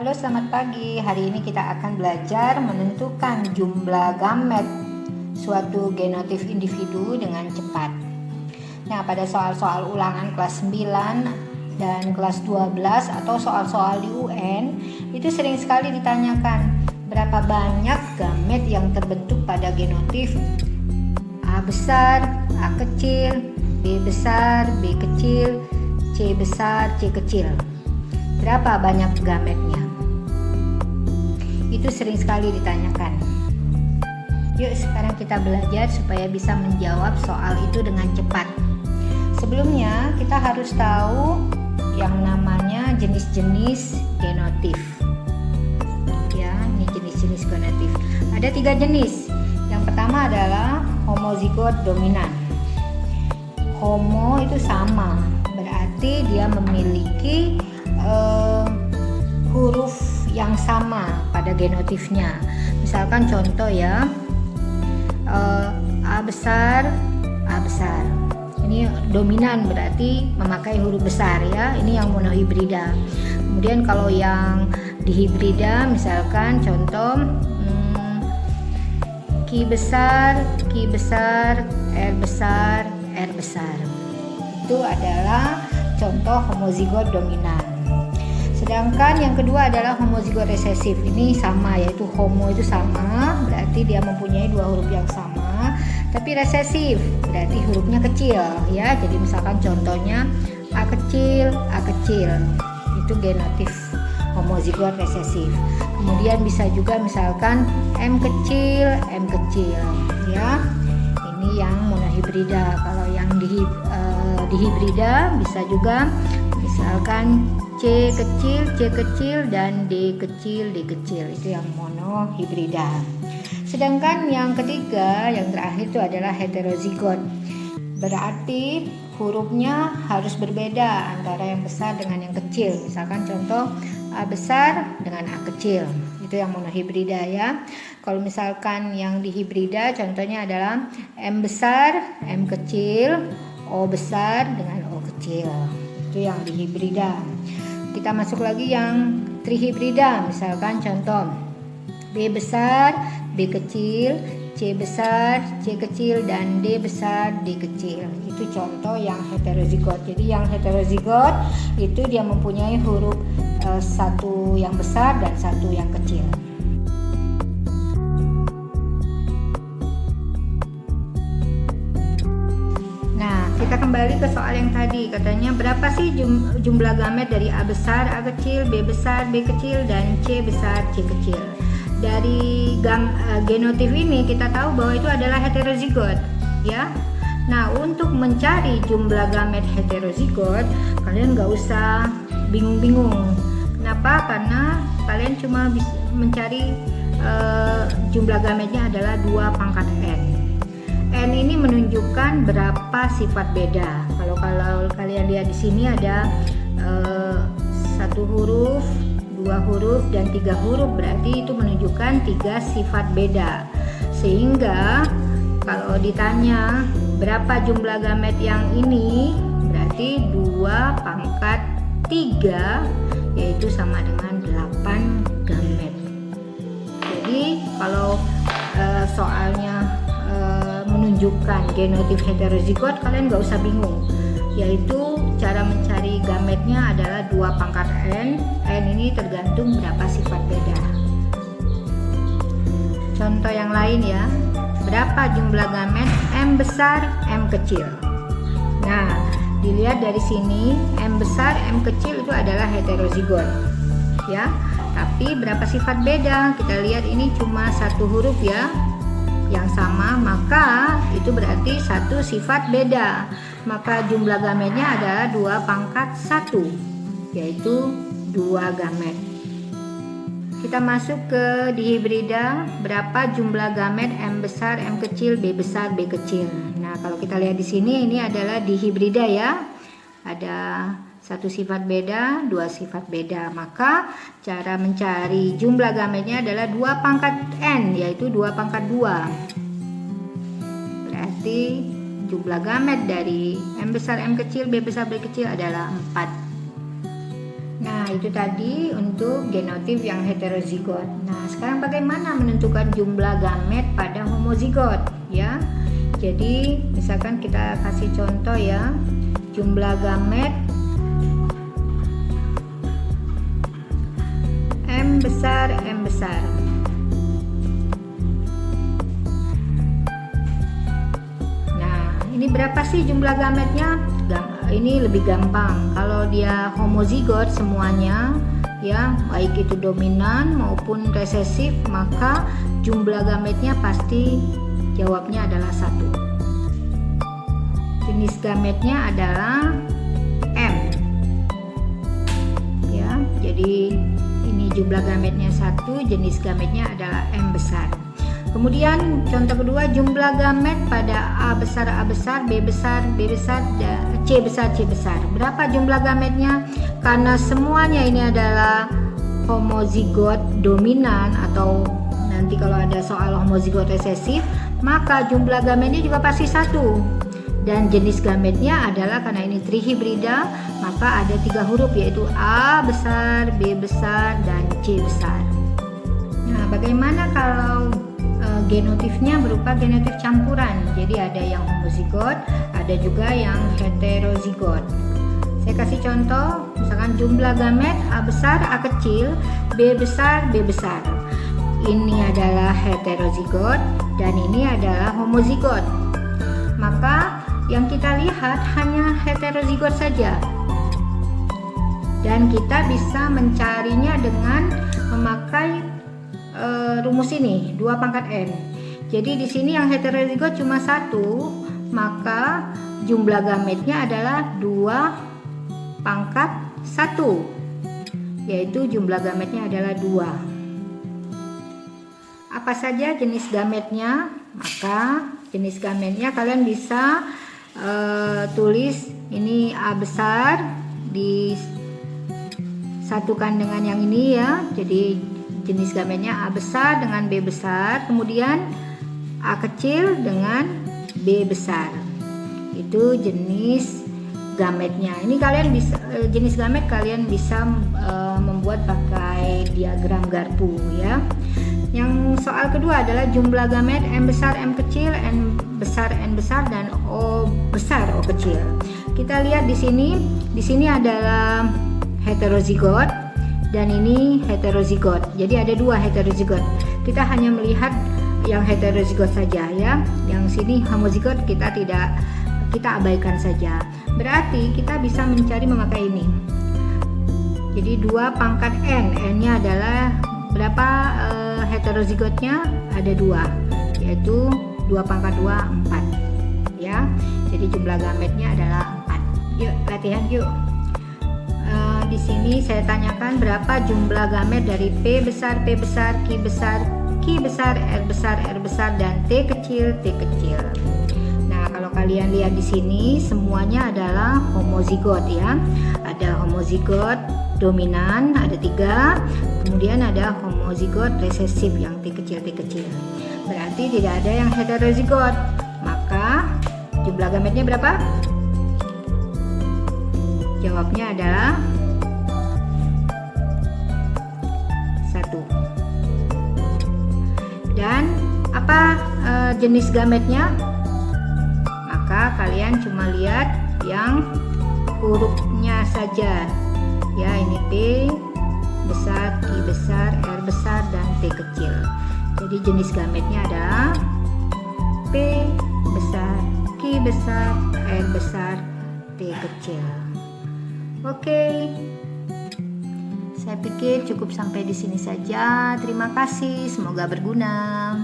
Halo, selamat pagi. Hari ini kita akan belajar menentukan jumlah gamet suatu genotif individu dengan cepat. Nah, pada soal-soal ulangan kelas 9 dan kelas 12 atau soal-soal di UN, itu sering sekali ditanyakan berapa banyak gamet yang terbentuk pada genotif A besar, A kecil, B besar, B kecil, C besar, C kecil. Berapa banyak gametnya? Itu sering sekali ditanyakan. Yuk sekarang kita belajar supaya bisa menjawab soal itu dengan cepat. Sebelumnya kita harus tahu yang namanya jenis-jenis genotif. Ya, ini jenis-jenis genotif. Ada 3 jenis. Yang pertama adalah homozigot dominan. Homo itu sama, berarti dia memiliki huruf yang sama pada genotifnya. Misalkan contoh ya, A besar, A besar. Ini dominan berarti memakai huruf besar ya. Ini yang monohibrida. Kemudian kalau yang dihibrida, misalkan contoh Q besar, Q besar, R besar, R besar. Itu adalah contoh homozigot dominan. Sedangkan yang kedua adalah homozigot resesif. Ini sama, yaitu homo itu sama, berarti dia mempunyai 2 huruf yang sama, tapi resesif berarti hurufnya kecil ya. Jadi misalkan contohnya A kecil, A kecil. Itu genotif homozigot resesif. Kemudian bisa juga misalkan M kecil, M kecil ya. Ini yang monohibrida. Kalau yang dihibrida bisa juga misalkan C kecil, C kecil, dan D kecil, D kecil. Itu yang monohibrida. Sedangkan yang ketiga, yang terakhir itu adalah heterozigot. Berarti hurufnya harus berbeda antara yang besar dengan yang kecil. Misalkan contoh A besar dengan A kecil. Itu yang monohibrida ya. Kalau misalkan yang dihibrida contohnya adalah M besar, M kecil, O besar dengan O kecil. Itu yang dihibrida. Kita masuk lagi yang trihibrida. Misalkan contoh B besar, B kecil, C besar, C kecil, dan D besar, D kecil. Itu contoh yang heterozigot. Jadi yang heterozigot itu dia mempunyai huruf satu yang besar dan satu yang kecil. Kita kembali ke soal yang tadi. Katanya berapa sih jumlah gamet dari A besar, A kecil, B besar, B kecil, dan C besar, C kecil. Dari genotif ini kita tahu bahwa itu adalah heterozigot ya. Nah, untuk mencari jumlah gamet heterozigot, kalian gak usah bingung-bingung. Kenapa? Karena kalian cuma bisa mencari jumlah gametnya adalah 2 pangkat N. N ini menunjukkan berapa sifat beda. Kalau kalian lihat di sini ada 1 huruf, 2 huruf, dan 3 huruf, berarti itu menunjukkan 3 sifat beda. Sehingga kalau ditanya berapa jumlah gamet yang ini, berarti 2 pangkat 3, yaitu sama dengan 8 gamet. Jadi kalau soalnya menunjukkan genotif heterozigot, kalian gak usah bingung, yaitu cara mencari gametnya adalah 2 pangkat N. N ini tergantung berapa sifat beda. Contoh yang lain ya, berapa jumlah gamet M besar, M kecil. Nah, dilihat dari sini M besar, M kecil itu adalah heterozigot ya. Tapi berapa sifat beda? Kita lihat ini cuma 1 huruf ya yang sama, maka itu berarti 1 sifat beda. Maka jumlah gametnya adalah 2 pangkat 1, yaitu 2 gamet. Kita masuk ke dihibrida. Berapa jumlah gamet M besar, M kecil, B besar, B kecil. Nah, kalau kita lihat di sini ini adalah dihibrida ya. Ada 1 sifat beda, 2 sifat beda. Maka cara mencari jumlah gametnya adalah 2 pangkat N, yaitu 2 pangkat 2. Berarti jumlah gamet dari M besar, M kecil, B besar, B kecil adalah 4. Nah, itu tadi untuk genotip yang heterozigot. Nah, sekarang bagaimana menentukan jumlah gamet pada homozigot, ya? Jadi, misalkan kita kasih contoh ya, jumlah gamet M besar. Nah, ini berapa sih jumlah gametnya? Ini lebih gampang. Kalau dia homozigot semuanya, ya, baik itu dominan maupun resesif, maka jumlah gametnya pasti jawabnya adalah 1. Jenis gametnya adalah M. Ya, jadi ini jumlah gametnya 1, jenis gametnya adalah M besar. Kemudian contoh kedua, jumlah gamet pada A besar, B besar, C besar. Berapa jumlah gametnya? Karena semuanya ini adalah homozigot dominan, atau nanti kalau ada soal homozigot resesif, maka jumlah gametnya juga pasti 1. Dan jenis gametnya adalah, karena ini trihibrida, maka ada 3 huruf, yaitu A besar, B besar, dan C besar. Nah, bagaimana kalau genotipnya berupa genotip campuran? Jadi ada yang homozigot, ada juga yang heterozigot. Saya kasih contoh, misalkan jumlah gamet A besar, A kecil, B besar, B besar. Ini adalah heterozigot dan ini adalah homozigot. Maka yang kita lihat hanya heterozigot saja. Dan kita bisa mencarinya dengan memakai rumus ini, 2 pangkat N. Jadi di sini yang heterozigot cuma 1, maka jumlah gametnya adalah 2 pangkat 1, yaitu jumlah gametnya adalah 2. Apa saja jenis gametnya? Maka jenis gametnya kalian bisa tulis ini A besar disatukan dengan yang ini ya. Jadi jenis gametnya A besar dengan B besar, kemudian A kecil dengan B besar. Itu jenis gametnya. Ini kalian bisa jenis gamet kalian bisa membuat pakai diagram garpu ya. Yang soal kedua adalah jumlah gamet M besar, M kecil, N besar, dan O besar, O kecil. Kita lihat di sini adalah heterozigot dan ini heterozigot. Jadi ada 2 heterozigot. Kita hanya melihat yang heterozigot saja ya. Yang sini homozigot kita abaikan saja. Berarti kita bisa mencari memakai ini. Jadi 2 pangkat N. N-nya adalah berapa heterozigotnya? Ada 2, yaitu 2 pangkat 2, 4 ya. Jadi jumlah gametnya adalah 4. Yuk latihan yuk. Di sini saya tanyakan berapa jumlah gamet dari P besar, Q besar, R besar, dan T kecil. Nah, kalau kalian lihat di sini semuanya adalah homozigot ya. Ada homozigot dominan, ada 3. Kemudian ada homozigot resesif yang T kecil. Berarti tidak ada yang heterozigot. Maka jumlah gametnya berapa? Jawabnya adalah 1. Dan apa jenis gametnya? Maka kalian cuma lihat yang hurufnya saja ya. Ini P besar, Q besar, R besar, dan T kecil. Jadi jenis gametnya adalah P besar, Q besar, R besar, T kecil. Oke, saya pikir cukup sampai di sini saja. Terima kasih, semoga berguna.